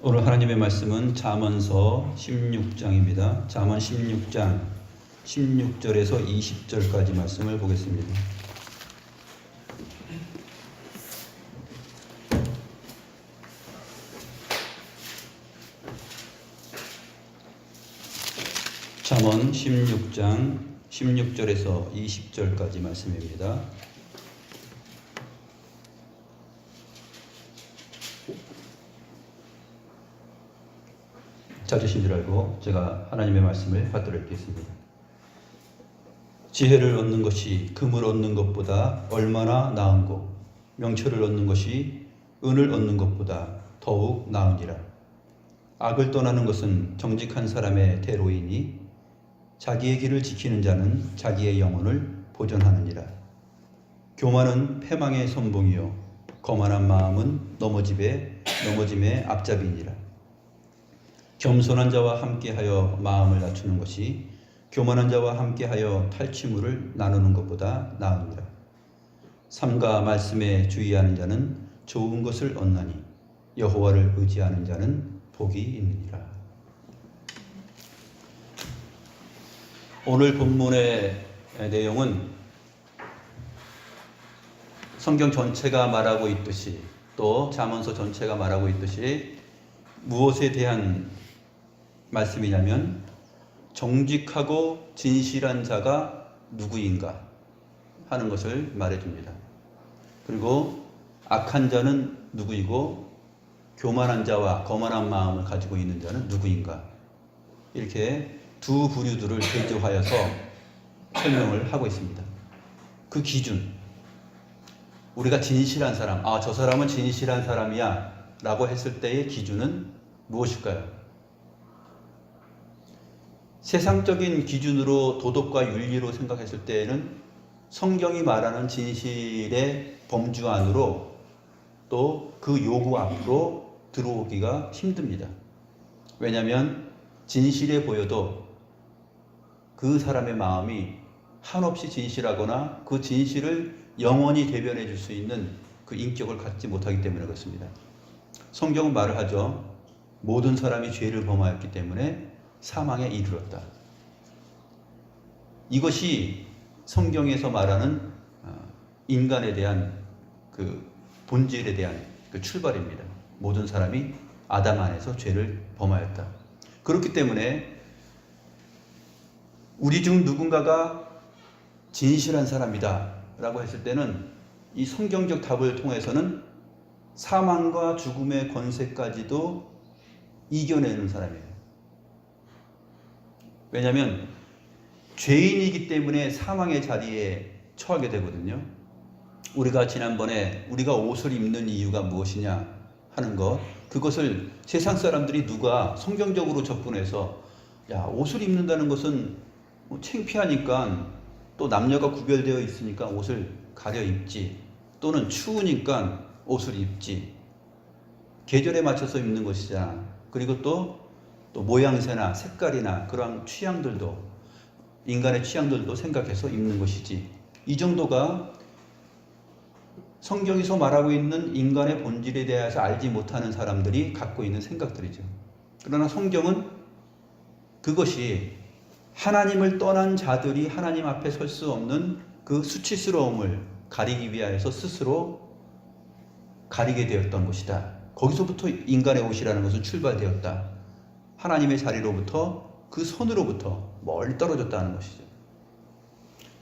오늘 하나님의 말씀은 잠언서 16장입니다. 잠언 16장 16절에서 20절까지 말씀을 보겠습니다. 잠언 16장 16절에서 20절까지 말씀입니다. 찾으신 줄 알고 제가 하나님의 말씀을 받들어 읽겠습니다. 지혜를 얻는 것이 금을 얻는 것보다 얼마나 나은고, 명철을 얻는 것이 은을 얻는 것보다 더욱 나으니라. 악을 떠나는 것은 정직한 사람의 대로이니 자기의 길을 지키는 자는 자기의 영혼을 보존하느니라. 교만은 패망의 선봉이요 거만한 마음은 넘어짐의 앞잡이니라. 겸손한 자와 함께하여 마음을 낮추는 것이 교만한 자와 함께하여 탈취물을 나누는 것보다 나으니라. 삼가 말씀에 주의하는 자는 좋은 것을 얻나니 여호와를 의지하는 자는 복이 있느니라. 오늘 본문의 내용은 성경 전체가 말하고 있듯이, 또 잠언서 전체가 말하고 있듯이 무엇에 대한 말씀이냐면 정직하고 진실한 자가 누구인가 하는 것을 말해줍니다. 그리고 악한 자는 누구이고 교만한 자와 거만한 마음을 가지고 있는 자는 누구인가, 이렇게 두 부류들을 대조하여서 설명을 하고 있습니다. 그 기준, 우리가 진실한 사람, 저 사람은 진실한 사람이야 라고 했을 때의 기준은 무엇일까요? 세상적인 기준으로 도덕과 윤리로 생각했을 때에는 성경이 말하는 진실의 범주 안으로, 또 그 요구 앞으로 들어오기가 힘듭니다. 왜냐하면 진실해 보여도 그 사람의 마음이 한없이 진실하거나 그 진실을 영원히 대변해 줄 수 있는 그 인격을 갖지 못하기 때문에 그렇습니다. 성경은 말을 하죠. 모든 사람이 죄를 범하였기 때문에 사망에 이르렀다. 이것이 성경에서 말하는 인간에 대한 그 본질에 대한 그 출발입니다. 모든 사람이 아담 안에서 죄를 범하였다. 그렇기 때문에 우리 중 누군가가 진실한 사람이다 라고 했을 때는 이 성경적 답을 통해서는 사망과 죽음의 권세까지도 이겨내는 사람이에요. 왜냐하면 죄인이기 때문에 사망의 자리에 처하게 되거든요. 우리가 지난번에 우리가 옷을 입는 이유가 무엇이냐 하는 것, 그것을 세상 사람들이 누가 성경적으로 접근해서 옷을 입는다는 것은 뭐 창피하니까, 또 남녀가 구별되어 있으니까 옷을 가려 입지, 또는 추우니까 옷을 입지, 계절에 맞춰서 입는 것이잖아. 그리고 또 모양새나 색깔이나 그런 취향들도, 인간의 취향들도 생각해서 입는 것이지. 이 정도가 성경에서 말하고 있는 인간의 본질에 대해서 알지 못하는 사람들이 갖고 있는 생각들이죠. 그러나 성경은 그것이 하나님을 떠난 자들이 하나님 앞에 설 수 없는 그 수치스러움을 가리기 위하여서 스스로 가리게 되었던 것이다. 거기서부터 인간의 옷이라는 것은 출발되었다. 하나님의 자리로부터, 그 선으로부터 멀리 떨어졌다는 것이죠.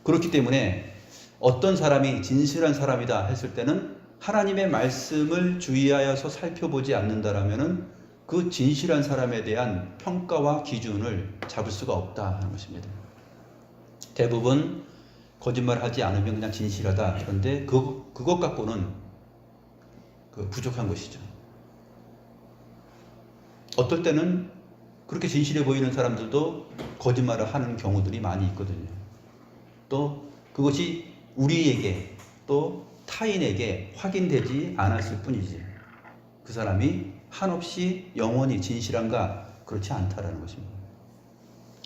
그렇기 때문에 어떤 사람이 진실한 사람이다 했을 때는 하나님의 말씀을 주의하여서 살펴보지 않는다라면은 그 진실한 사람에 대한 평가와 기준을 잡을 수가 없다 하는 것입니다. 대부분 거짓말하지 않으면 그냥 진실하다. 그런데 그것 갖고는 부족한 것이죠. 어떨 때는 그렇게 진실해 보이는 사람들도 거짓말을 하는 경우들이 많이 있거든요. 또 그것이 우리에게 또 타인에게 확인되지 않았을 뿐이지, 그 사람이 한없이 영원히 진실한가, 그렇지 않다라는 것입니다.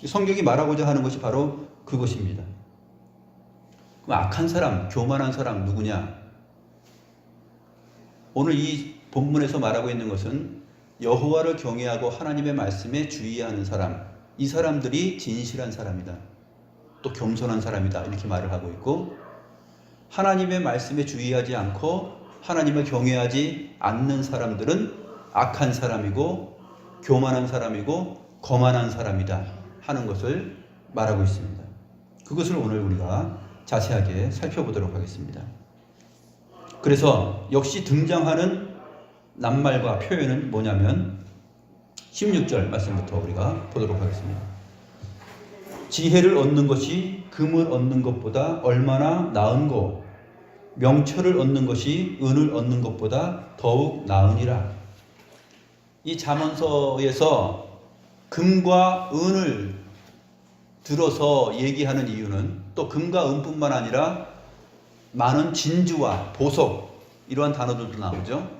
성경이 말하고자 하는 것이 바로 그것입니다. 그럼 악한 사람, 교만한 사람 누구냐? 오늘 이 본문에서 말하고 있는 것은 여호와를 경외하고 하나님의 말씀에 주의하는 사람, 이 사람들이 진실한 사람이다. 또 겸손한 사람이다. 이렇게 말을 하고 있고, 하나님의 말씀에 주의하지 않고 하나님을 경외하지 않는 사람들은 악한 사람이고 교만한 사람이고 거만한 사람이다 하는 것을 말하고 있습니다. 그것을 오늘 우리가 자세하게 살펴보도록 하겠습니다. 그래서 역시 등장하는 낱말과 표현은 뭐냐면 16절 말씀부터 우리가 보도록 하겠습니다. 지혜를 얻는 것이 금을 얻는 것보다 얼마나 나은고 명철을 얻는 것이 은을 얻는 것보다 더욱 나으니라. 이 잠언서에서 금과 은을 들어서 얘기하는 이유는 또 금과 은뿐만 아니라 많은 진주와 보석 이러한 단어들도 나오죠.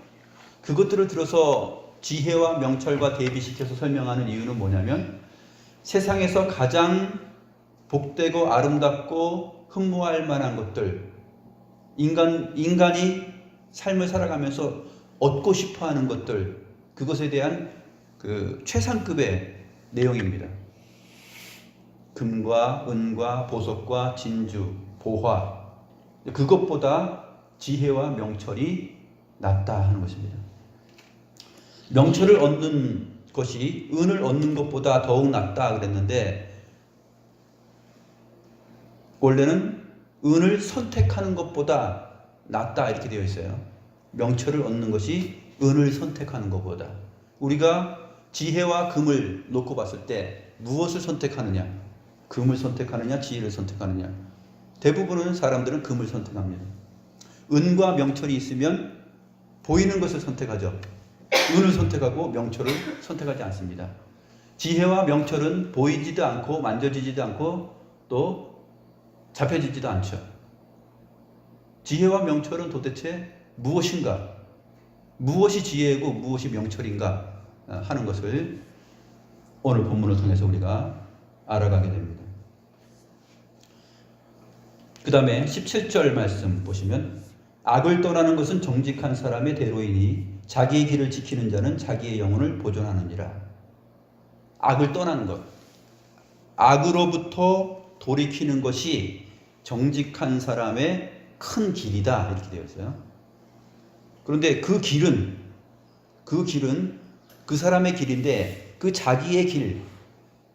그것들을 들어서 지혜와 명철과 대비시켜서 설명하는 이유는 뭐냐면 세상에서 가장 복되고 아름답고 흠모할 만한 것들, 인간이 삶을 살아가면서 얻고 싶어하는 것들, 그것에 대한 그 최상급의 내용입니다. 금과 은과 보석과 진주, 보화, 그것보다 지혜와 명철이 낫다 하는 것입니다. 명철을 얻는 것이 은을 얻는 것보다 더욱 낫다 그랬는데, 원래는 은을 선택하는 것보다 낫다 이렇게 되어 있어요. 명철을 얻는 것이 은을 선택하는 것보다. 우리가 지혜와 금을 놓고 봤을 때 무엇을 선택하느냐? 금을 선택하느냐? 지혜를 선택하느냐? 대부분은 사람들은 금을 선택합니다. 은과 명철이 있으면 보이는 것을 선택하죠. 은을 선택하고 명철을 선택하지 않습니다. 지혜와 명철은 보이지도 않고 만져지지도 않고 또 잡혀지지도 않죠. 지혜와 명철은 도대체 무엇인가? 무엇이 지혜이고 무엇이 명철인가 하는 것을 오늘 본문을 통해서 우리가 알아가게 됩니다. 그 다음에 17절 말씀 보시면 악을 떠나는 것은 정직한 사람의 대로이니 자기의 길을 지키는 자는 자기의 영혼을 보존하느니라. 악을 떠나는 것, 악으로부터 돌이키는 것이 정직한 사람의 큰 길이다 이렇게 되어 있어요. 그런데 그 길은 그 사람의 길인데 그 자기의 길,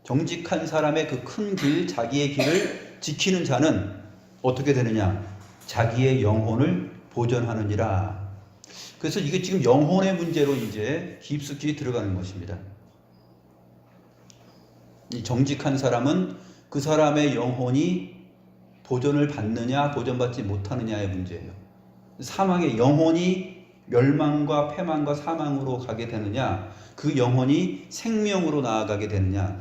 정직한 사람의 그 큰 길, 자기의 길을 지키는 자는 어떻게 되느냐? 자기의 영혼을 보존하느니라. 그래서 이게 지금 영혼의 문제로 이제 깊숙이 들어가는 것입니다. 이 정직한 사람은 그 사람의 영혼이 보존을 받느냐 보존받지 못하느냐의 문제예요. 사망의 영혼이 멸망과 패망과 사망으로 가게 되느냐, 그 영혼이 생명으로 나아가게 되느냐,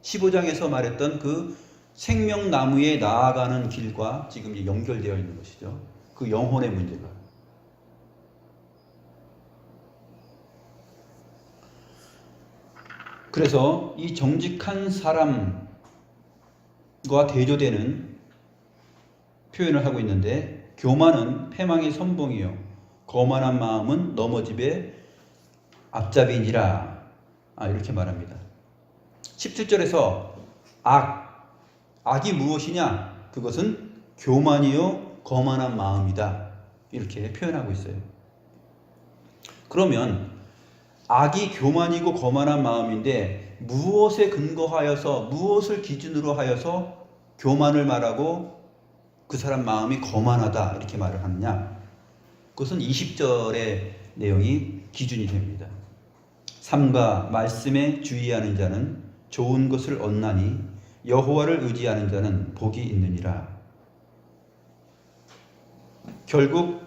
15장에서 말했던 그 생명나무에 나아가는 길과 지금 연결되어 있는 것이죠. 그 영혼의 문제가. 그래서 이 정직한 사람과 대조되는 표현을 하고 있는데, 교만은 패망의 선봉이요 거만한 마음은 넘어짐의 앞잡이니라. 이렇게 말합니다. 17절에서 악이 무엇이냐? 그것은 교만이요 거만한 마음이다. 이렇게 표현하고 있어요. 그러면 악이 교만이고 거만한 마음인데 무엇에 근거하여서, 무엇을 기준으로 하여서 교만을 말하고 그 사람 마음이 거만하다 이렇게 말을 하느냐? 그것은 20절의 내용이 기준이 됩니다. 삼가 말씀에 주의하는 자는 좋은 것을 얻나니 여호와를 의지하는 자는 복이 있느니라. 결국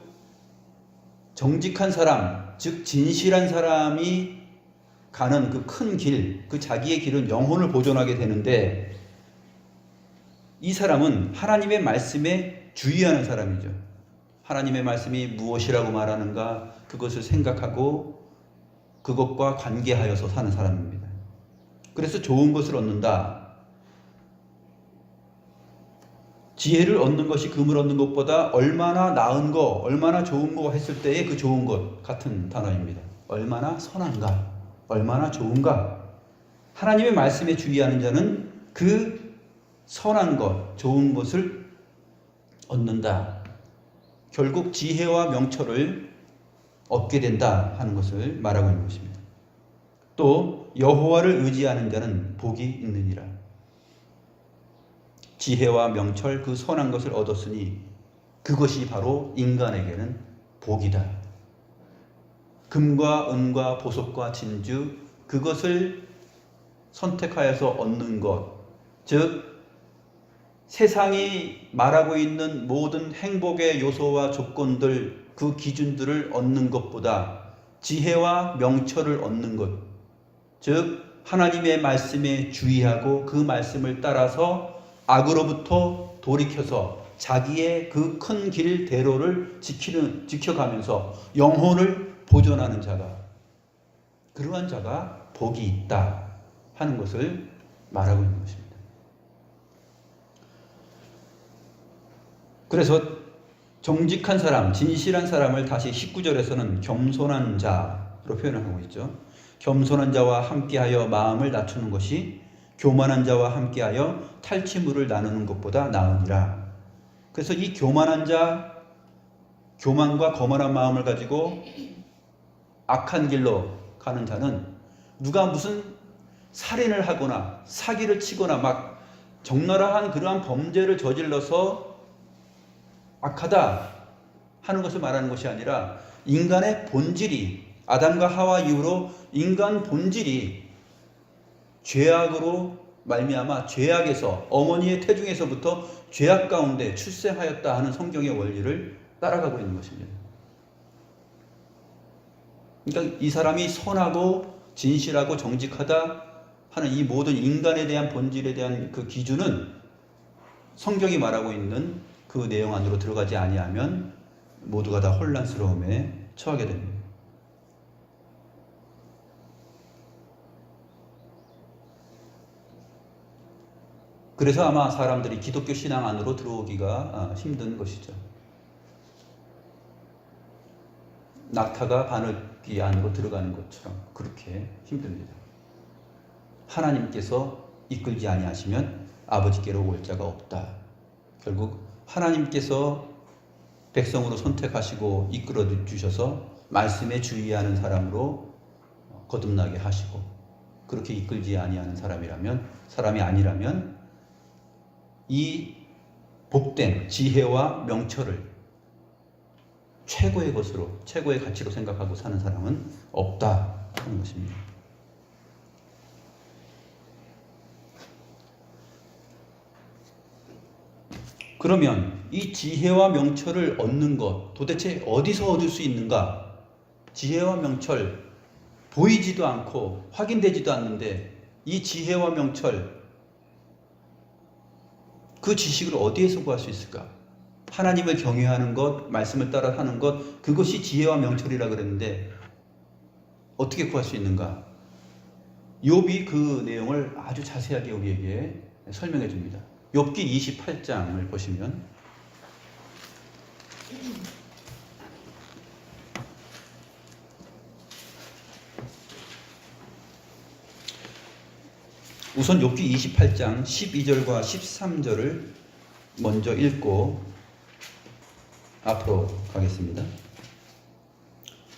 정직한 사람, 즉 진실한 사람이 가는 그 큰 길, 그 자기의 길은 영혼을 보존하게 되는데, 이 사람은 하나님의 말씀에 주의하는 사람이죠. 하나님의 말씀이 무엇이라고 말하는가 그것을 생각하고 그것과 관계하여서 사는 사람입니다. 그래서 좋은 것을 얻는다. 지혜를 얻는 것이 금을 얻는 것보다 얼마나 나은 거, 얼마나 좋은 거 했을 때의 그 좋은 것 같은 단어입니다. 얼마나 선한가. 얼마나 좋은가. 하나님의 말씀에 주의하는 자는 그 선한 것, 좋은 것을 얻는다. 결국 지혜와 명철을 얻게 된다 하는 것을 말하고 있는 것입니다. 또 여호와를 의지하는 자는 복이 있느니라. 지혜와 명철, 그 선한 것을 얻었으니 그것이 바로 인간에게는 복이다. 금과 은과 보석과 진주, 그것을 선택하여서 얻는 것, 즉 세상이 말하고 있는 모든 행복의 요소와 조건들, 그 기준들을 얻는 것보다 지혜와 명철을 얻는 것, 즉 하나님의 말씀에 주의하고 그 말씀을 따라서 악으로부터 돌이켜서 자기의 그 큰 길대로를 지켜가면서 영혼을 보존하는 자가, 그러한 자가 복이 있다 하는 것을 말하고 있는 것입니다. 그래서 정직한 사람, 진실한 사람을 다시 19절에서는 겸손한 자로 표현하고 있죠. 겸손한 자와 함께하여 마음을 낮추는 것이 교만한 자와 함께하여 탈취물을 나누는 것보다 나으니라. 그래서 이 교만한 자, 교만과 거만한 마음을 가지고 악한 길로 가는 자는 누가 무슨 살인을 하거나 사기를 치거나 막 적나라한 그러한 범죄를 저질러서 악하다 하는 것을 말하는 것이 아니라 인간의 본질이, 아담과 하와 이후로 인간 본질이 죄악으로 말미암아 죄악에서, 어머니의 태중에서부터 죄악 가운데 출생하였다 하는 성경의 원리를 따라가고 있는 것입니다. 그러니까 이 사람이 선하고 진실하고 정직하다 하는 이 모든 인간에 대한 본질에 대한 그 기준은 성경이 말하고 있는 그 내용 안으로 들어가지 아니하면 모두가 다 혼란스러움에 처하게 됩니다. 그래서 아마 사람들이 기독교 신앙 안으로 들어오기가 힘든 것이죠. 낙타가 바늘귀 안으로 들어가는 것처럼 그렇게 힘듭니다. 하나님께서 이끌지 아니하시면 아버지께로 올 자가 없다. 결국 하나님께서 백성으로 선택하시고 이끌어 주셔서 말씀에 주의하는 사람으로 거듭나게 하시고, 그렇게 이끌지 아니하는 사람이 아니라면 이 복된 지혜와 명철을 최고의 것으로, 최고의 가치로 생각하고 사는 사람은 없다 하는 것입니다. 그러면 이 지혜와 명철을 얻는 것 도대체 어디서 얻을 수 있는가? 지혜와 명철 보이지도 않고 확인되지도 않는데 이 지혜와 명철, 그 지식을 어디에서 구할 수 있을까? 하나님을 경외하는 것, 말씀을 따라 하는 것, 그것이 지혜와 명철이라 그랬는데 어떻게 구할 수 있는가? 욥이 그 내용을 아주 자세하게 우리에게 설명해 줍니다. 욥기 28장을 보시면 우선 욥기 28장 12절과 13절을 먼저 읽고 앞으로 가겠습니다.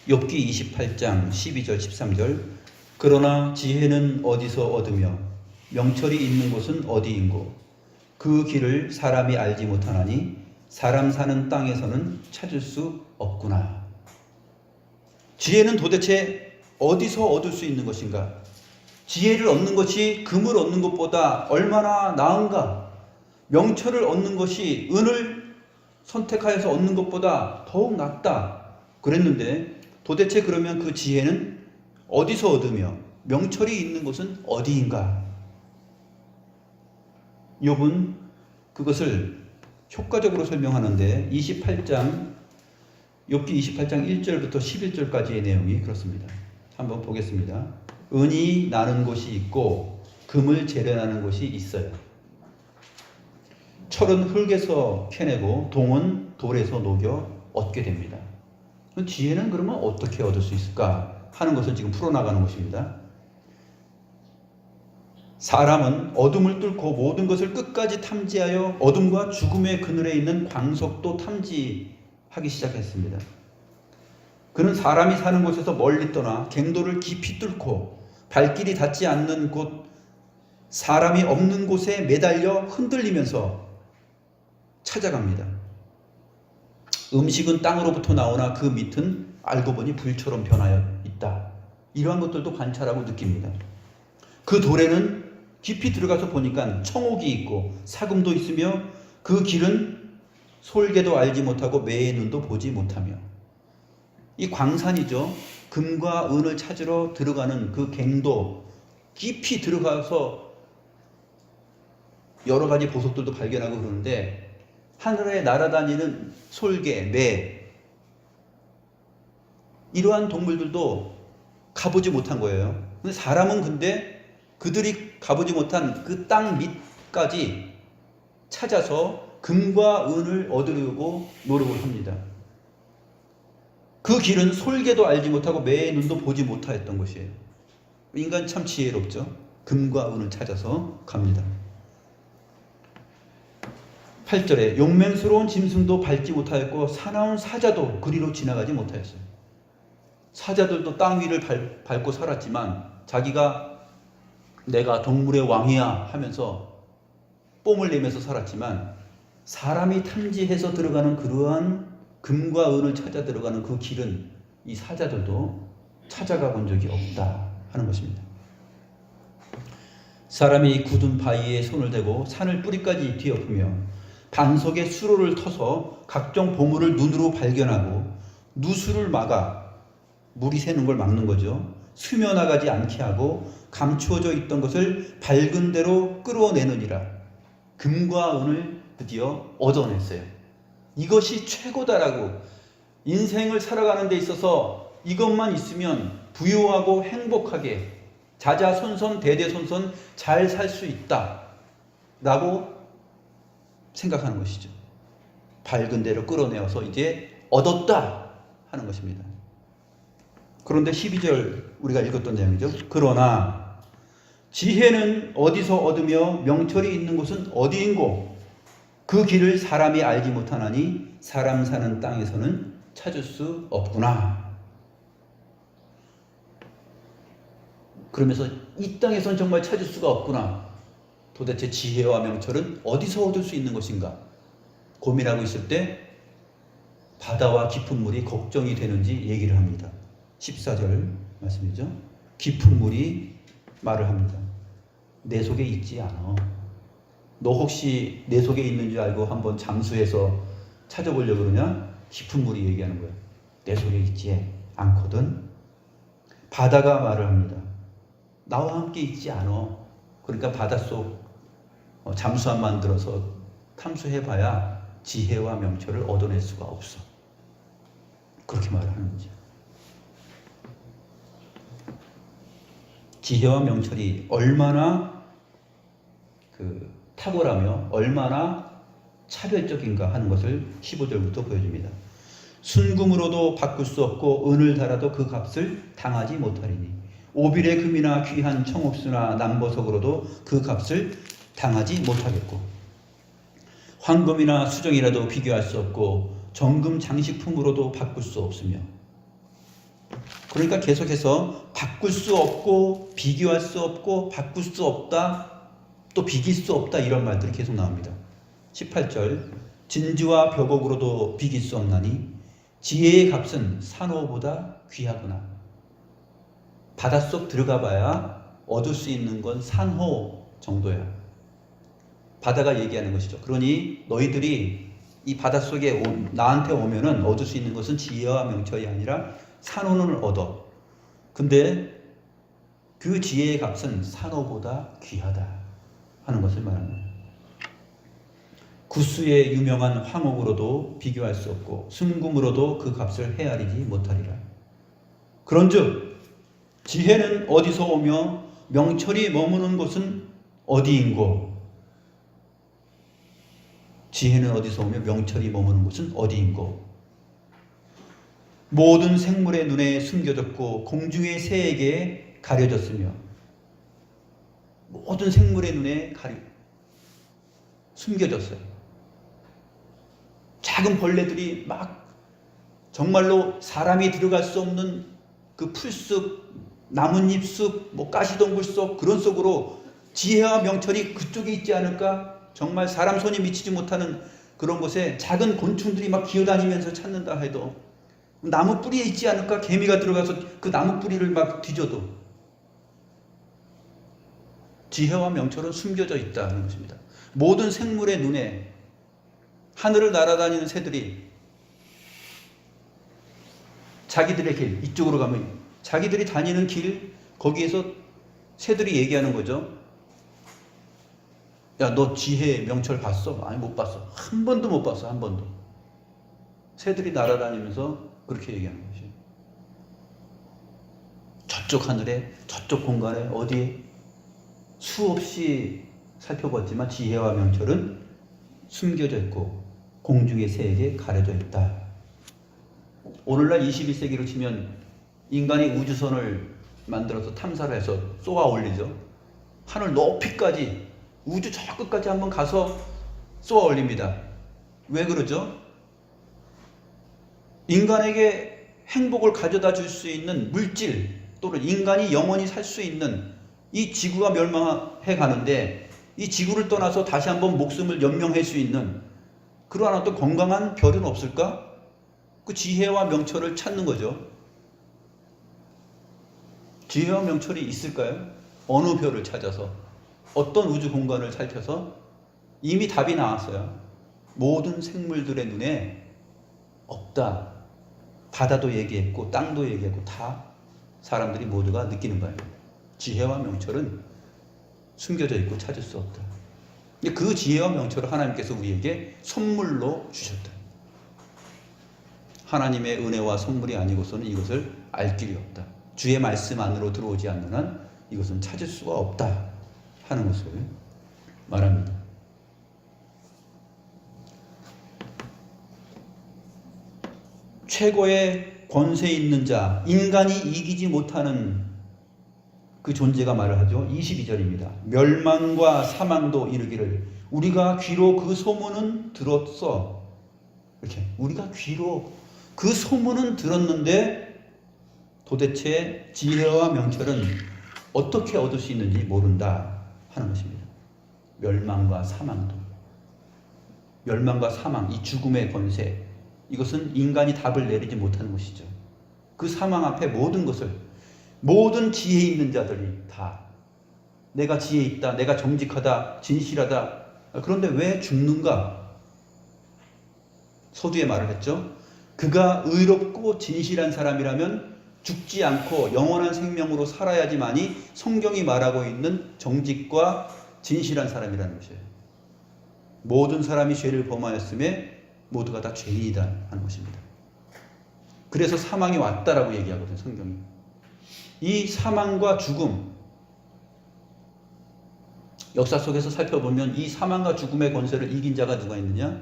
욥기 28장 12절 13절. 그러나 지혜는 어디서 얻으며 명철이 있는 곳은 어디인고 그 길을 사람이 알지 못하나니 사람 사는 땅에서는 찾을 수 없구나. 지혜는 도대체 어디서 얻을 수 있는 것인가? 지혜를 얻는 것이 금을 얻는 것보다 얼마나 나은가? 명철을 얻는 것이 은을 선택하여서 얻는 것보다 더욱 낫다 그랬는데, 도대체 그러면 그 지혜는 어디서 얻으며 명철이 있는 곳은 어디인가? 욥은 그것을 효과적으로 설명하는데 욥기 28장 1절부터 11절까지의 내용이 그렇습니다. 한번 보겠습니다. 은이 나는 곳이 있고 금을 재련하는 곳이 있어요. 철은 흙에서 캐내고 동은 돌에서 녹여 얻게 됩니다. 지혜는 그러면 어떻게 얻을 수 있을까 하는 것을 지금 풀어나가는 것입니다. 사람은 어둠을 뚫고 모든 것을 끝까지 탐지하여 어둠과 죽음의 그늘에 있는 광석도 탐지하기 시작했습니다. 그는 사람이 사는 곳에서 멀리 떠나 갱도를 깊이 뚫고 발길이 닿지 않는 곳, 사람이 없는 곳에 매달려 흔들리면서 찾아갑니다. 음식은 땅으로부터 나오나 그 밑은 알고 보니 불처럼 변하여 있다. 이러한 것들도 관찰하고 느낍니다. 그 돌에는 깊이 들어가서 보니까 청옥이 있고 사금도 있으며 그 길은 솔개도 알지 못하고 매의 눈도 보지 못하며, 이 광산이죠. 금과 은을 찾으러 들어가는 그 갱도, 깊이 들어가서 여러 가지 보석들도 발견하고 그러는데 하늘에 날아다니는 솔개, 매, 이러한 동물들도 가보지 못한 거예요. 근데 사람은 근데 그들이 가보지 못한 그 땅 밑까지 찾아서 금과 은을 얻으려고 노력을 합니다. 그 길은 솔개도 알지 못하고 매의 눈도 보지 못하였던 것이에요. 인간 참 지혜롭죠. 금과 은을 찾아서 갑니다. 8절에 용맹스러운 짐승도 밟지 못하였고 사나운 사자도 그리로 지나가지 못하였어요. 사자들도 땅 위를 밟고 살았지만 자기가 내가 동물의 왕이야 하면서 뽐을 내면서 살았지만, 사람이 탐지해서 들어가는 그러한 금과 은을 찾아 들어가는 그 길은 이 사자들도 찾아가 본 적이 없다 하는 것입니다. 사람이 굳은 바위에 손을 대고 산을 뿌리까지 뒤엎으며 반석에 수로를 터서 각종 보물을 눈으로 발견하고 누수를 막아, 물이 새는 걸 막는 거죠. 스며나가지 않게 하고 감추어져 있던 것을 밝은 대로 끌어내느니라. 금과 은을 드디어 얻어냈어요. 이것이 최고다라고, 인생을 살아가는 데 있어서 이것만 있으면 부유하고 행복하게 자자손손 대대손손 잘 살 수 있다 라고 생각하는 것이죠. 밝은 대로 끌어내어서 이제 얻었다 하는 것입니다. 그런데 12절 우리가 읽었던 내용이죠. 그러나 지혜는 어디서 얻으며 명철이 있는 곳은 어디인고 그 길을 사람이 알지 못하나니 사람 사는 땅에서는 찾을 수 없구나. 그러면서 이 땅에서는 정말 찾을 수가 없구나. 도대체 지혜와 명철은 어디서 얻을 수 있는 것인가 고민하고 있을 때 바다와 깊은 물이 걱정이 되는지 얘기를 합니다. 14절 말씀이죠. 깊은 물이 말을 합니다. 내 속에 있지 않아. 너 혹시 내 속에 있는 줄 알고 한번 잠수해서 찾아보려고 그러냐? 깊은 물이 얘기하는 거예요. 내 속에 있지 않거든. 바다가 말을 합니다. 나와 함께 있지 않아. 그러니까 바닷속 잠수함 만들어서 탐수해봐야 지혜와 명철을 얻어낼 수가 없어. 그렇게 말을 하는 거죠. 지혜와 명철이 얼마나 탁월하며 얼마나 차별적인가 하는 것을 15절부터 보여줍니다. 순금으로도 바꿀 수 없고 은을 달아도 그 값을 당하지 못하리니 오빌의 금이나 귀한 청옥수나 남보석으로도 그 값을 당하지 못하겠고 황금이나 수정이라도 비교할 수 없고 정금 장식품으로도 바꿀 수 없으며, 그러니까 계속해서 바꿀 수 없고 비교할 수 없고 바꿀 수 없다 또 비길 수 없다 이런 말들이 계속 나옵니다. 18절 진주와 벽옥으로도 비길 수 없나니 지혜의 값은 산호보다 귀하구나. 바닷속 들어가 봐야 얻을 수 있는 건 산호 정도야. 바다가 얘기하는 것이죠. 그러니 너희들이 이 바닷속에 나한테 오면은 얻을 수 있는 것은 지혜와 명철이 아니라 산호는 얻어. 근데 그 지혜의 값은 산호보다 귀하다 하는 것을 말합니다. 구스의 유명한 황옥으로도 비교할 수 없고 순금으로도 그 값을 헤아리지 못하리라. 그런즉 지혜는 어디서 오며 명철이 머무는 곳은 어디인고? 지혜는 어디서 오며 명철이 머무는 곳은 어디인고? 모든 생물의 눈에 숨겨졌고 공중의 새에게 가려졌으며, 모든 생물의 눈에 숨겨졌어요. 작은 벌레들이 막 정말로 사람이 들어갈 수 없는 그 풀숲, 나뭇잎 숲, 가시동굴 속, 그런 속으로 지혜와 명철이 그쪽에 있지 않을까? 정말 사람 손이 미치지 못하는 그런 곳에 작은 곤충들이 막 기어다니면서 찾는다 해도, 나무 뿌리에 있지 않을까? 개미가 들어가서 그 나무 뿌리를 막 뒤져도 지혜와 명철은 숨겨져 있다는 것입니다. 모든 생물의 눈에, 하늘을 날아다니는 새들이 자기들의 길, 이쪽으로 가면 자기들이 다니는 길, 거기에서 새들이 얘기하는 거죠. 야, 너 지혜, 명철 봤어? 아니, 못 봤어. 한 번도 못 봤어, 한 번도. 새들이 날아다니면서 그렇게 얘기하는 것이. 저쪽 하늘에, 저쪽 공간에, 어디에 수없이 살펴봤지만 지혜와 명철은 숨겨져 있고 공중의 새에게 가려져 있다. 오늘날 21세기로 치면 인간이 우주선을 만들어서 탐사를 해서 쏘아 올리죠. 하늘 높이까지, 우주 저 끝까지 한번 가서 쏘아 올립니다. 왜 그러죠? 인간에게 행복을 가져다 줄 수 있는 물질, 또는 인간이 영원히 살 수 있는 이 지구가 멸망해 가는데, 이 지구를 떠나서 다시 한번 목숨을 연명할 수 있는 그러한 어떤 건강한 별은 없을까? 그 지혜와 명철을 찾는 거죠. 지혜와 명철이 있을까요? 어느 별을 찾아서, 어떤 우주 공간을 살펴서? 이미 답이 나왔어요. 모든 생물들의 눈에 없다. 바다도 얘기했고 땅도 얘기했고 다 사람들이 모두가 느끼는 거예요. 지혜와 명철은 숨겨져 있고 찾을 수 없다. 그 지혜와 명철을 하나님께서 우리에게 선물로 주셨다. 하나님의 은혜와 선물이 아니고서는 이것을 알 길이 없다. 주의 말씀 안으로 들어오지 않는 한 이것은 찾을 수가 없다 하는 것을 말합니다. 최고의 권세 있는 자, 인간이 이기지 못하는 그 존재가 말을 하죠. 22절입니다. 멸망과 사망도 이르기를 우리가 귀로 그 소문은 들었어. 이렇게 우리가 귀로 그 소문은 들었는데 도대체 지혜와 명철은 어떻게 얻을 수 있는지 모른다 하는 것입니다. 멸망과 사망도, 멸망과 사망, 이 죽음의 권세, 이것은 인간이 답을 내리지 못하는 것이죠. 그 사망 앞에 모든 것을, 모든 지혜 있는 자들이 다 내가 지혜 있다, 내가 정직하다, 진실하다, 그런데 왜 죽는가? 서두에 말을 했죠. 그가 의롭고 진실한 사람이라면 죽지 않고 영원한 생명으로 살아야지만이 성경이 말하고 있는 정직과 진실한 사람이라는 것이에요. 모든 사람이 죄를 범하였음에 모두가 다 죄인이다 하는 것입니다. 그래서 사망이 왔다라고 얘기하거든요, 성경이. 이 사망과 죽음, 역사 속에서 살펴보면 이 사망과 죽음의 권세를 이긴 자가 누가 있느냐?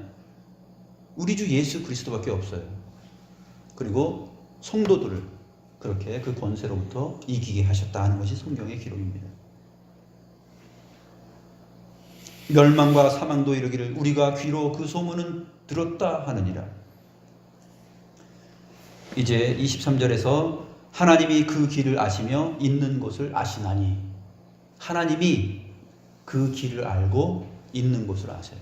우리 주 예수 그리스도밖에 없어요. 그리고 성도들을 그렇게 그 권세로부터 이기게 하셨다 하는 것이 성경의 기록입니다. 멸망과 사망도 이르기를 우리가 귀로 그 소문은 들었다 하느니라. 이제 23절에서 하나님이 그 길을 아시며 있는 곳을 아시나니, 하나님이 그 길을 알고 있는 곳을 아세요.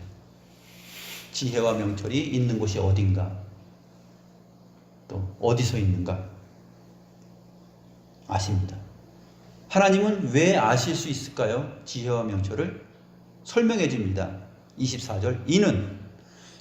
지혜와 명철이 있는 곳이 어딘가, 또 어디서 있는가 아십니다. 하나님은 왜 아실 수 있을까요? 지혜와 명철을 설명해 줍니다. 24절, 이는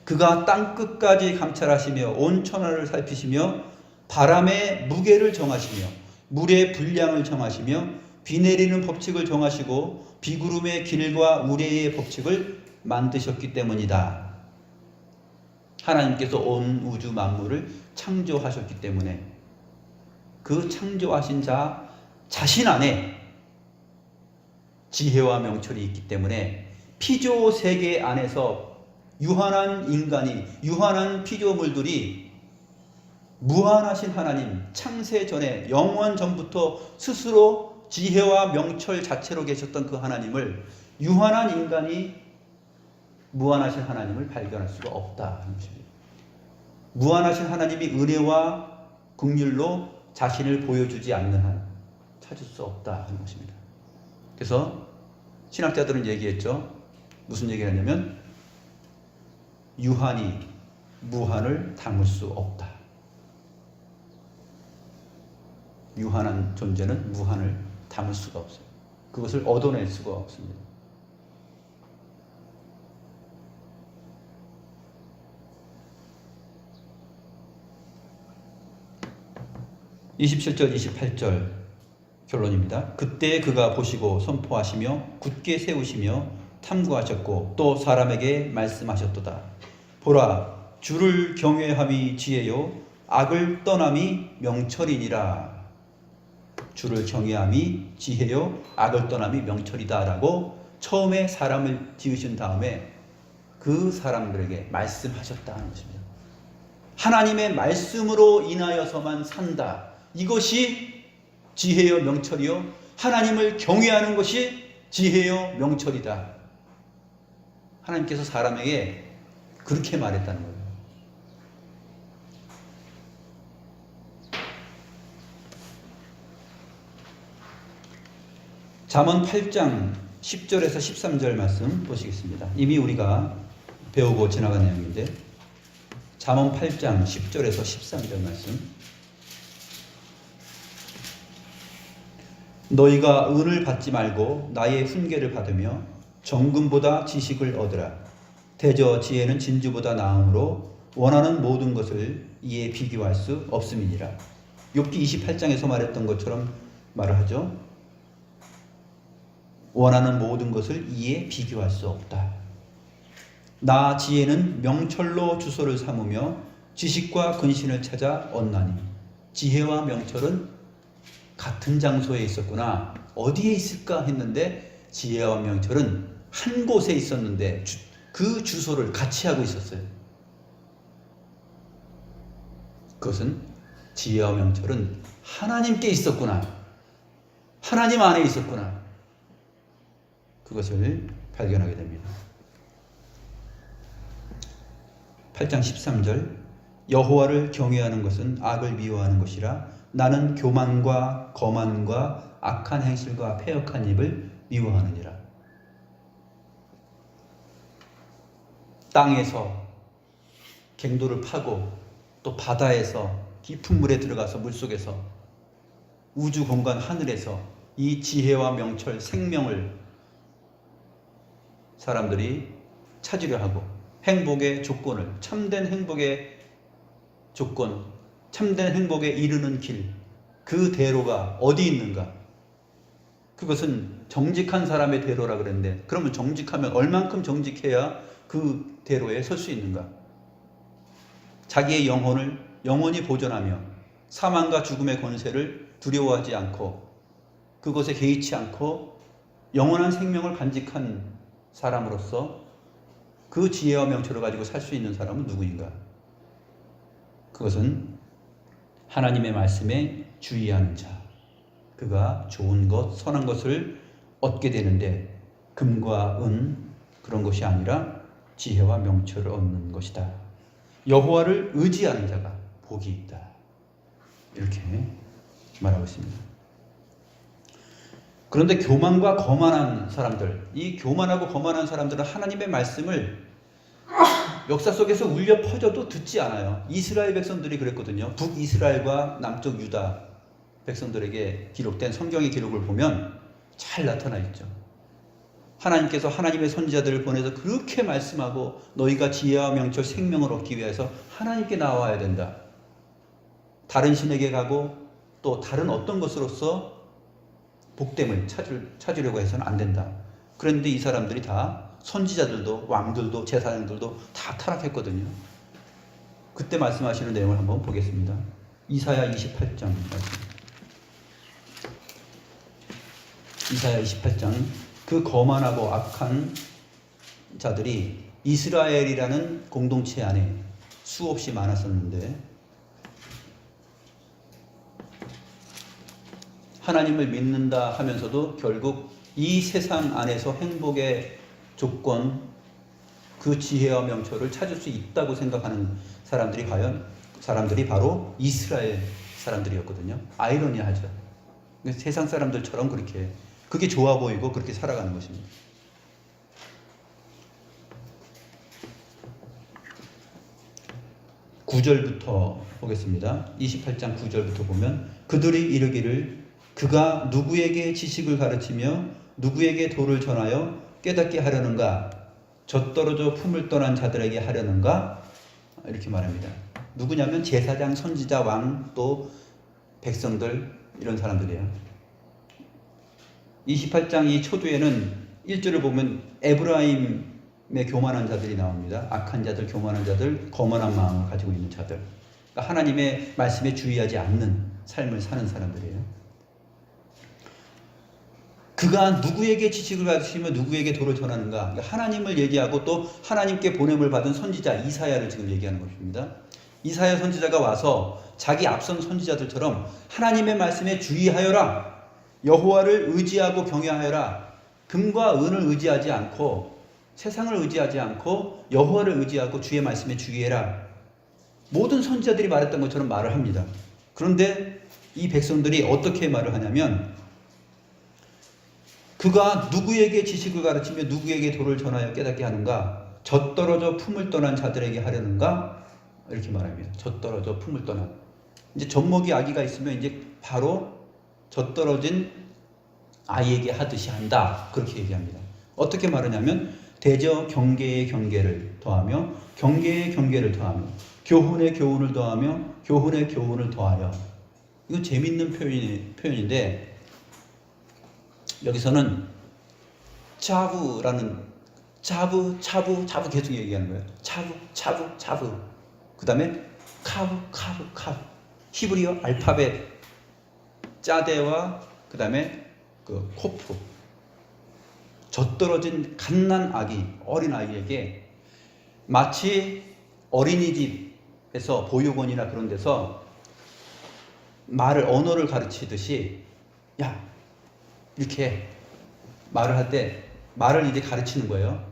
그가 땅끝까지 감찰하시며 온 천하를 살피시며 바람의 무게를 정하시며 물의 분량을 정하시며 비 내리는 법칙을 정하시고 비구름의 길과 우레의 법칙을 만드셨기 때문이다. 하나님께서 온 우주 만물을 창조하셨기 때문에 그 창조하신 자 자신 안에 지혜와 명철이 있기 때문에 피조 세계 안에서 유한한 인간이, 유한한 피조물들이 무한하신 하나님, 창세 전에 영원 전부터 스스로 지혜와 명철 자체로 계셨던 그 하나님을 유한한 인간이 무한하신 하나님을 발견할 수가 없다 하는 것입니다. 무한하신 하나님이 은혜와 긍휼로 자신을 보여주지 않는 한 찾을 수 없다 하는 것입니다. 그래서 신학자들은 얘기했죠. 무슨 얘기를 했냐면 유한이 무한을 담을 수 없다. 유한한 존재는 무한을 담을 수가 없어요. 그것을 얻어낼 수가 없습니다. (27절) (28절) 결론입니다. 그때 그가 보시고 선포하시며 굳게 세우시며 탐구하셨고 또 사람에게 말씀하셨도다. 보라, 주를 경외함이 지혜요 악을 떠남이 명철이니라. 주를 경외함이 지혜요 악을 떠남이 명철이다 라고 처음에 사람을 지으신 다음에 그 사람들에게 말씀하셨다 는 것입니다. 하나님의 말씀으로 인하여서만 산다. 이것이 지혜요 명철이요 하나님을 경외하는 것이 지혜요 명철이다. 하나님께서 사람에게 그렇게 말했다는 거예요. 잠언 8장 10절에서 13절 말씀 보시겠습니다. 이미 우리가 배우고 지나간 내용인데 잠언 8장 10절에서 13절 말씀. 너희가 은을 받지 말고 나의 훈계를 받으며 정금보다 지식을 얻으라. 대저 지혜는 진주보다 나음으로 원하는 모든 것을 이에 비교할 수 없음이니라. 욥기 28장에서 말했던 것처럼 말을 하죠. 원하는 모든 것을 이에 비교할 수 없다. 나 지혜는 명철로 주소를 삼으며 지식과 근신을 찾아 얻나니. 지혜와 명철은 같은 장소에 있었구나. 어디에 있을까 했는데 지혜와 명철은 한 곳에 있었는데 그 주소를 같이 하고 있었어요. 그것은 지혜와 명철은 하나님께 있었구나. 하나님 안에 있었구나. 그것을 발견하게 됩니다. 8장 13절 여호와를 경외하는 것은 악을 미워하는 것이라 나는 교만과 거만과 악한 행실과 패역한 입을 미워하느니라. 땅에서 갱도를 파고 또 바다에서 깊은 물에 들어가서 물속에서 우주 공간 하늘에서 이 지혜와 명철 생명을 사람들이 찾으려 하고 행복의 조건을 참된 행복의 조건 참된 행복에 이르는 길, 그 대로가 어디 있는가? 그것은 정직한 사람의 대로라 그랬는데 그러면 정직하면 얼만큼 정직해야 그 대로에 설 수 있는가? 자기의 영혼을 영원히 보존하며 사망과 죽음의 권세를 두려워하지 않고 그것에 개의치 않고 영원한 생명을 간직한 사람으로서 그 지혜와 명철을 가지고 살 수 있는 사람은 누구인가? 그것은 하나님의 말씀에 주의하는 자, 그가 좋은 것, 선한 것을 얻게 되는데 금과 은 그런 것이 아니라 지혜와 명철을 얻는 것이다. 여호와를 의지하는 자가 복이 있다. 이렇게 말하고 있습니다. 그런데 교만과 거만한 사람들, 이 교만하고 거만한 사람들은 하나님의 말씀을 역사 속에서 울려 퍼져도 듣지 않아요. 이스라엘 백성들이 그랬거든요. 북이스라엘과 남쪽 유다 백성들에게 기록된 성경의 기록을 보면 잘 나타나 있죠. 하나님께서 하나님의 선지자들을 보내서 그렇게 말씀하고 너희가 지혜와 명철 생명을 얻기 위해서 하나님께 나와야 된다. 다른 신에게 가고 또 다른 어떤 것으로서 복됨을 찾으려고 해서는 안 된다. 그런데 이 사람들이 다 선지자들도 왕들도 제사장들도 다 타락했거든요. 그때 말씀하시는 내용을 한번 보겠습니다. 이사야 28장 말씀. 이사야 28장 그 거만하고 악한 자들이 이스라엘이라는 공동체 안에 수없이 많았었는데 하나님을 믿는다 하면서도 결국 이 세상 안에서 행복의 조건, 그 지혜와 명철을 찾을 수 있다고 생각하는 사람들이 바로 이스라엘 사람들이었거든요. 아이러니하죠. 세상 사람들처럼 그게 좋아 보이고 그렇게 살아가는 것입니다. 9절부터 보겠습니다. 28장 9절부터 보면 그들이 이르기를 그가 누구에게 지식을 가르치며 누구에게 도를 전하여 깨닫게 하려는가? 젖떨어져 품을 떠난 자들에게 하려는가? 이렇게 말합니다. 누구냐면 제사장, 선지자, 왕, 또 백성들, 이런 사람들이에요. 28장 이 초두에는 1절을 보면 에브라임의 교만한 자들이 나옵니다. 악한 자들, 교만한 자들, 거만한 마음을 가지고 있는 자들. 그러니까 하나님의 말씀에 주의하지 않는 삶을 사는 사람들이에요. 그가 누구에게 지식을 가르치며 누구에게 도를 전하는가? 그러니까 하나님을 얘기하고 또 하나님께 보냄을 받은 선지자 이사야를 지금 얘기하는 것입니다. 이사야 선지자가 와서 자기 앞선 선지자들처럼 하나님의 말씀에 주의하여라. 여호와를 의지하고 경외하여라. 금과 은을 의지하지 않고 세상을 의지하지 않고 여호와를 의지하고 주의 말씀에 주의해라. 모든 선지자들이 말했던 것처럼 말을 합니다. 그런데 이 백성들이 어떻게 말을 하냐면 그가 누구에게 지식을 가르치며 누구에게 도를 전하여 깨닫게 하는가? 젖떨어져 품을 떠난 자들에게 하려는가? 이렇게 말합니다. 젖떨어져 품을 떠난. 이제 젖먹이 아기가 있으면 이제 바로 젖떨어진 아이에게 하듯이 한다. 그렇게 얘기합니다. 어떻게 말하냐면 대저 경계의 경계를 더하며 경계의 경계를 더하며 교훈의 교훈을 더하며 교훈의 교훈을 더하여. 이건 재밌는 표현인데 여기서는 차부라는 차부 계속 얘기하는 거예요. 차부 그 다음에 카부 히브리어 알파벳 짜대와 그 다음에 그 코프 젖떨어진 갓난 아기 어린 아이에게 마치 어린이집에서 보육원이나 그런 데서 언어를 가르치듯이 야 이렇게 말을 할 때 말을 이제 가르치는 거예요.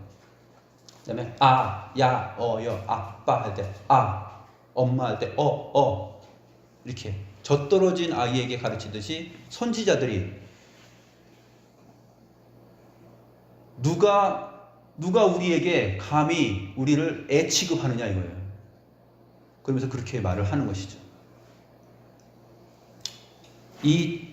그다음에 아, 야, 여, 아빠 할 때 아, 엄마 할 때 이렇게 젖떨어진 아이에게 가르치듯이 선지자들이 누가 우리에게 감히 우리를 애 취급하느냐 이거예요. 그러면서 그렇게 말을 하는 것이죠. 이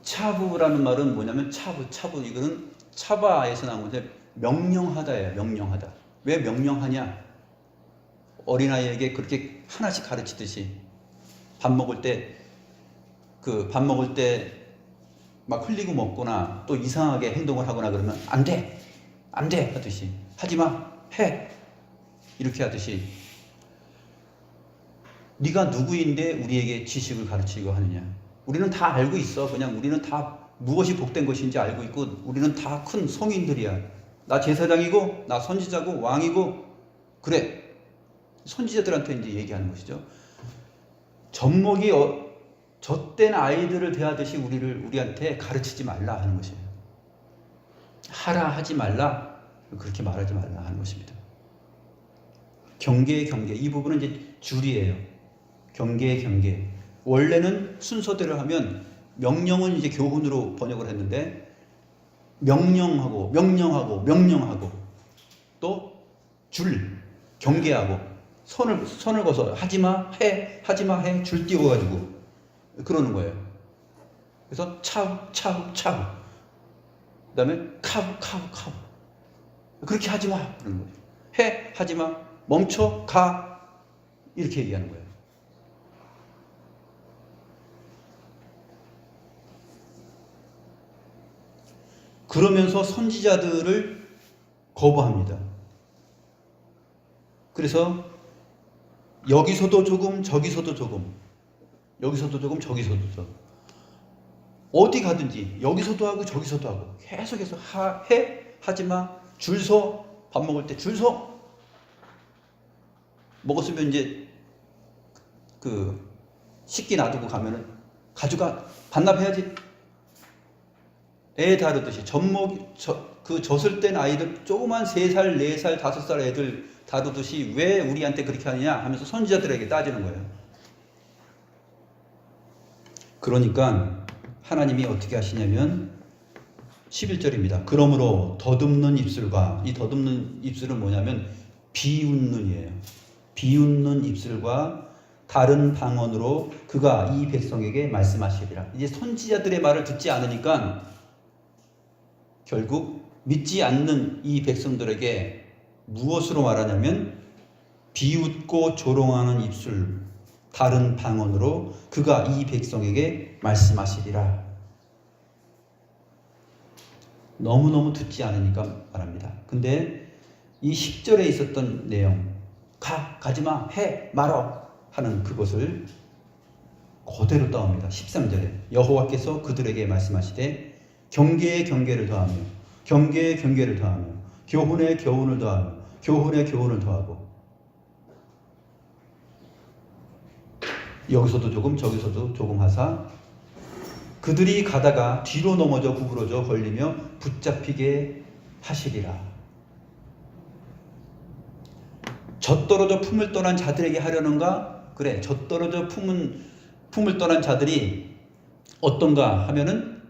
차부라는 말은 뭐냐면 차부 이거는 차바에서 나온 건데 명령하다예요. 명령하다. 왜 명령하냐? 어린아이에게 그렇게 하나씩 가르치듯이 밥 먹을 때 막 흘리고 먹거나 또 이상하게 행동을 하거나 그러면 안 돼 하듯이 하지마 해 이렇게 하듯이 네가 누구인데 우리에게 지식을 가르치고 하느냐? 우리는 다 알고 있어. 그냥 우리는 다 무엇이 복된 것인지 알고 있고 우리는 다 큰 성인들이야. 나 제사장이고 나 선지자고 왕이고 그래. 선지자들한테 이제 얘기하는 것이죠. 젖먹이 젖된 아이들을 대하듯이 우리한테 가르치지 말라 하는 것이에요. 하라 하지 말라 그렇게 말하지 말라 하는 것입니다. 경계의 경계 이 부분은 이제 줄이에요. 경계의 경계. 원래는 순서대로 하면 명령은 이제 교훈으로 번역을 했는데 명령하고 또 줄 경계하고 선을 거서 하지마 해 줄 띄워가지고 그러는 거예요. 그래서 차우 그 다음에 카부 그렇게 하지마 그러는 거예요. 해 하지마 멈춰 가 이렇게 얘기하는 거예요. 그러면서 선지자들을 거부합니다. 그래서 여기서도 조금 저기서도 조금 저기서도 조금 어디 가든지 여기서도 하고 저기서도 하고 계속해서 해 하지마 줄 서 밥 먹을 때 줄 서 먹었으면 이제 그 식기 놔두고 가면은 가져가 반납해야지 애 다루듯이 그 젖을 뗀 아이들 조그만 3살, 4살, 5살 애들 다루듯이 왜 우리한테 그렇게 하느냐 하면서 선지자들에게 따지는 거예요. 그러니까 하나님이 어떻게 하시냐면 11절입니다. 그러므로 더듬는 입술과, 이 더듬는 입술은 뭐냐면 비웃는이에요. 비웃는 입술과 다른 방언으로 그가 이 백성에게 말씀하시리라. 이제 선지자들의 말을 듣지 않으니까 결국 믿지 않는 이 백성들에게 무엇으로 말하냐면 비웃고 조롱하는 입술, 다른 방언으로 그가 이 백성에게 말씀하시리라. 너무너무 듣지 않으니까 말합니다. 근데 이 10절에 있었던 내용, 가지마, 해, 말어 하는 그것을 그대로 따옵니다. 13절에 여호와께서 그들에게 말씀하시되 경계에 경계를 더하며 경계에 경계를 더하며 교훈에 교훈을 더하며 교훈에 교훈을 더하고, 여기서도 조금 저기서도 조금 하사 그들이 가다가 뒤로 넘어져 구부러져 걸리며 붙잡히게 하시리라. 젖떨어져 품을 떠난 자들에게 하려는가? 그래, 젖떨어져 품을 떠난 자들이 어떤가 하면은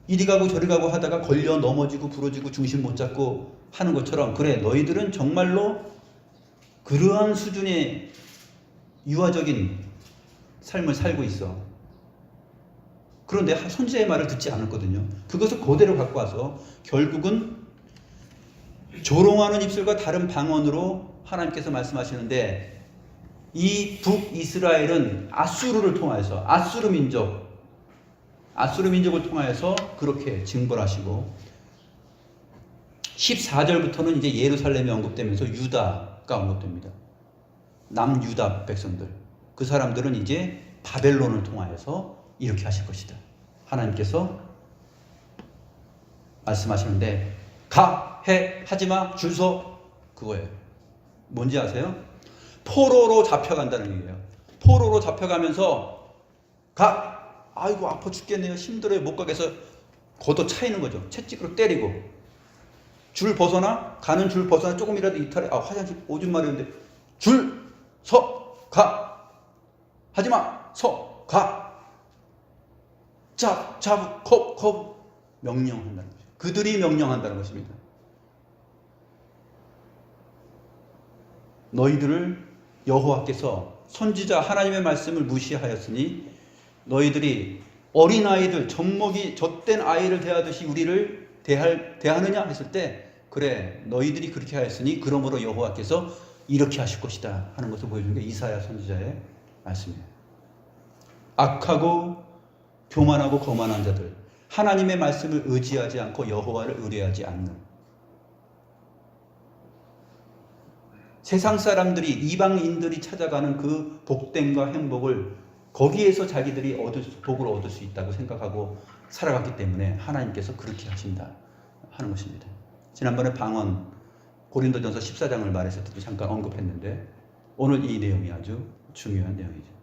이리 가고 저리 가고 하다가 걸려 넘어지고 부러지고 중심 못 잡고 하는 것처럼, 그래, 너희들은 정말로 그러한 수준의 유아적인 삶을 살고 있어. 그런데 선지자의 말을 듣지 않았거든요. 그것을 그대로 갖고 와서 결국은 조롱하는 입술과 다른 방언으로 하나님께서 말씀하시는데, 이 북이스라엘은 아수르를 통하여서 아수르 민족을 통하여서 그렇게 징벌하시고, 14절부터는 이제 예루살렘이 언급되면서 유다가 언급됩니다. 남유다 백성들, 그 사람들은 이제 바벨론을 통하여서 이렇게 하실 것이다. 하나님께서 말씀하시는데 가, 해, 하지마, 줄 서, 그거예요. 뭔지 아세요? 포로로 잡혀간다는 얘기예요. 포로로 잡혀가면서 아이고 아파 죽겠네요, 힘들어요, 못 가겠어, 걷어 차이는 거죠. 채찍으로 때리고, 가는 줄 벗어나 조금이라도 이탈해, 화장실 오줌 마려운데 줄 서, 가, 하지마, 서, 가, 거부 명령한다는 거죠. 그들이 명령한다는 것입니다. 너희들을 여호와께서 선지자 하나님의 말씀을 무시하였으니 너희들이 어린아이들, 젖먹이 젖된 아이를 대하듯이 우리를 대하느냐 했을 때, 그래, 너희들이 그렇게 하였으니 그러므로 여호와께서 이렇게 하실 것이다 하는 것을 보여주는 게 이사야 선지자의 말씀이에요. 악하고 교만하고 거만한 자들, 하나님의 말씀을 의지하지 않고 여호와를 의뢰하지 않는 세상 사람들이, 이방인들이 찾아가는 그 복됨과 행복을 거기에서 자기들이 복을 얻을 수 있다고 생각하고 살아갔기 때문에 하나님께서 그렇게 하신다 하는 것입니다. 지난번에 방언 고린도전서 14장을 말했을 때도 잠깐 언급했는데, 오늘 이 내용이 아주 중요한 내용이죠.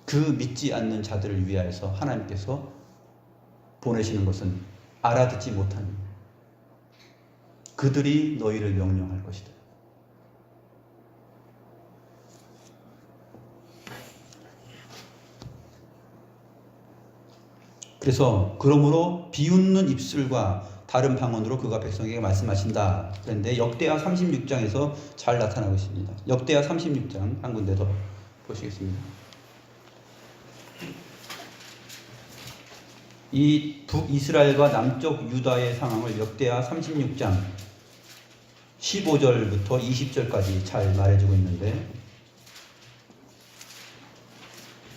그 믿지 않는 자들을 위하여서 하나님께서 보내시는 것은 알아듣지 못하는, 그들이 너희를 명령할 것이다. 그래서 그러므로 비웃는 입술과 다른 방언으로 그가 백성에게 말씀하신다. 그런데 역대하 36장에서 잘 나타나고 있습니다. 역대하 36장 한 군데 더 보시겠습니다. 이 북이스라엘과 남쪽 유다의 상황을 역대하 36장 15절부터 20절까지 잘 말해주고 있는데,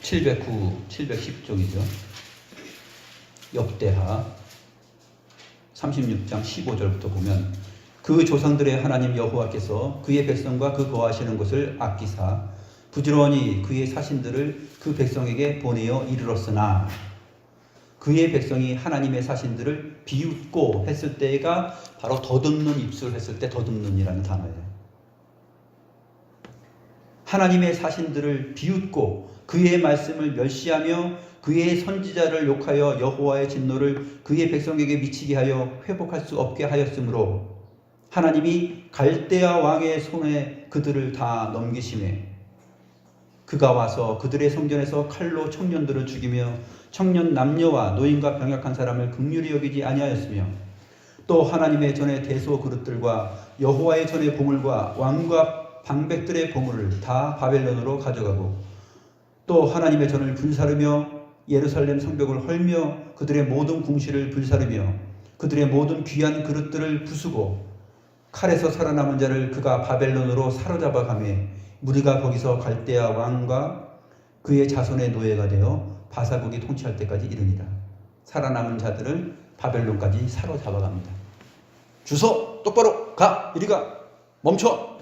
709, 710쪽이죠. 역대하 36장 15절부터 보면, 그 조상들의 하나님 여호와께서 그의 백성과 그 거하시는 곳을 아끼사 부지런히 그의 사신들을 그 백성에게 보내어 이르렀으나, 그의 백성이 하나님의 사신들을 비웃고 했을 때가 바로 더듬는 입술 했을 때 더듬는이라는 단어예요. 하나님의 사신들을 비웃고 그의 말씀을 멸시하며 그의 선지자를 욕하여 여호와의 진노를 그의 백성에게 미치게 하여 회복할 수 없게 하였으므로 하나님이 갈대아 왕의 손에 그들을 다 넘기심에 그가 와서 그들의 성전에서 칼로 청년들을 죽이며 청년 남녀와 노인과 병약한 사람을 긍휼히 여기지 아니하였으며 또 하나님의 전에 대소 그릇들과 여호와의 전에 보물과 왕과 방백들의 보물을 다 바벨론으로 가져가고 또 하나님의 전을 불사르며 예루살렘 성벽을 헐며 그들의 모든 궁실을 불사르며 그들의 모든 귀한 그릇들을 부수고 칼에서 살아남은 자를 그가 바벨론으로 사로잡아 가매 무리가 거기서 갈대아 왕과 그의 자손의 노예가 되어 바사국이 통치할 때까지 이르니라. 살아남은 자들을 바벨론까지 사로잡아 갑니다. 주소 똑바로 가! 이리 가! 멈춰!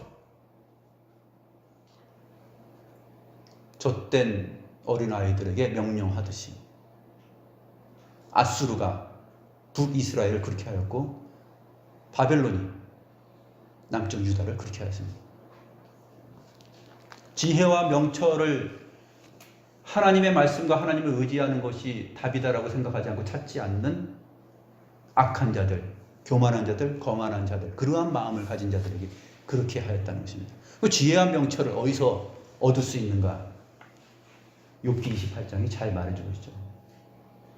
젖된 어린아이들에게 명령하듯이 아수르가 북이스라엘을 그렇게 하였고 바벨론이 남쪽 유다를 그렇게 하였습니다. 지혜와 명철을 하나님의 말씀과 하나님을 의지하는 것이 답이다라고 생각하지 않고 찾지 않는 악한 자들, 교만한 자들, 거만한 자들, 그러한 마음을 가진 자들에게 그렇게 하였다는 것입니다. 그 지혜와 명철을 어디서 얻을 수 있는가? 욥기 28장이 잘 말해주고 있죠.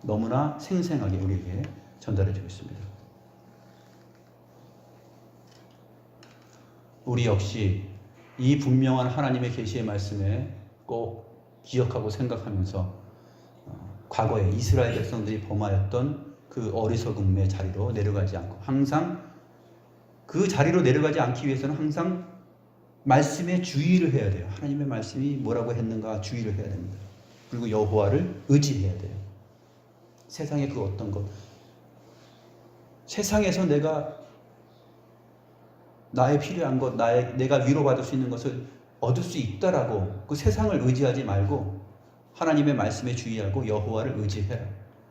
너무나 생생하게 우리에게 전달해주고 있습니다. 우리 역시 이 분명한 하나님의 계시의 말씀에 꼭 기억하고 생각하면서 과거에 이스라엘 백성들이 범하였던 그 어리석음의 자리로 내려가지 않고 항상 그 자리로 내려가지 않기 위해서는 항상 말씀에 주의를 해야 돼요. 하나님의 말씀이 뭐라고 했는가 주의를 해야 됩니다. 그리고 여호와를 의지해야 돼요. 세상의 그 어떤 것, 세상에서 내가 나의 필요한 것, 내가 위로받을 수 있는 것을 얻을 수 있다라고 그 세상을 의지하지 말고 하나님의 말씀에 주의하고 여호와를 의지해라.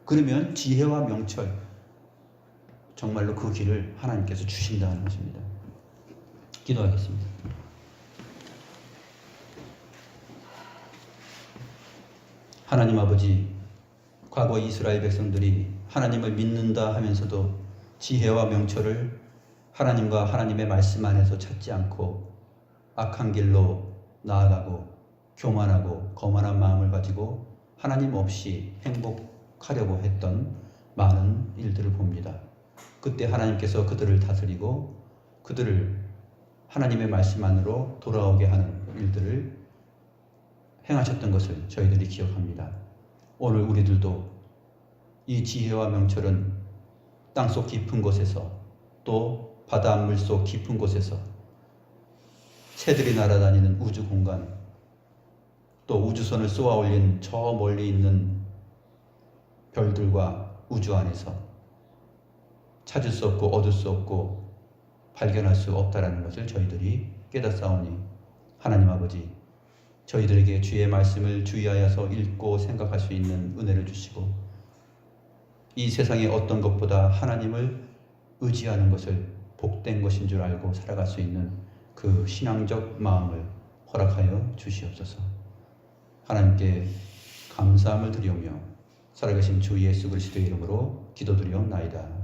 그러면 지혜와 명철, 정말로 그 길을 하나님께서 주신다는 것입니다. 기도하겠습니다. 하나님 아버지, 과거 이스라엘 백성들이 하나님을 믿는다 하면서도 지혜와 명철을 하나님과 하나님의 말씀 안에서 찾지 않고 악한 길로 나아가고 교만하고 거만한 마음을 가지고 하나님 없이 행복하려고 했던 많은 일들을 봅니다. 그때 하나님께서 그들을 다스리고 그들을 하나님의 말씀 안으로 돌아오게 하는 일들을 행하셨던 것을 저희들이 기억합니다. 오늘 우리들도 이 지혜와 명철은 땅속 깊은 곳에서 또 바닷물 속 깊은 곳에서 새들이 날아다니는 우주 공간 또 우주선을 쏘아 올린 저 멀리 있는 별들과 우주 안에서 찾을 수 없고 얻을 수 없고 발견할 수 없다라는 것을 저희들이 깨닫사오니 하나님 아버지, 저희들에게 주의 말씀을 주의하여서 읽고 생각할 수 있는 은혜를 주시고 이 세상의 어떤 것보다 하나님을 의지하는 것을 복된 것인 줄 알고 살아갈 수 있는 그 신앙적 마음을 허락하여 주시옵소서. 하나님께 감사함을 드리오며 살아계신 주 예수 그리스도의 이름으로 기도드리옵나이다.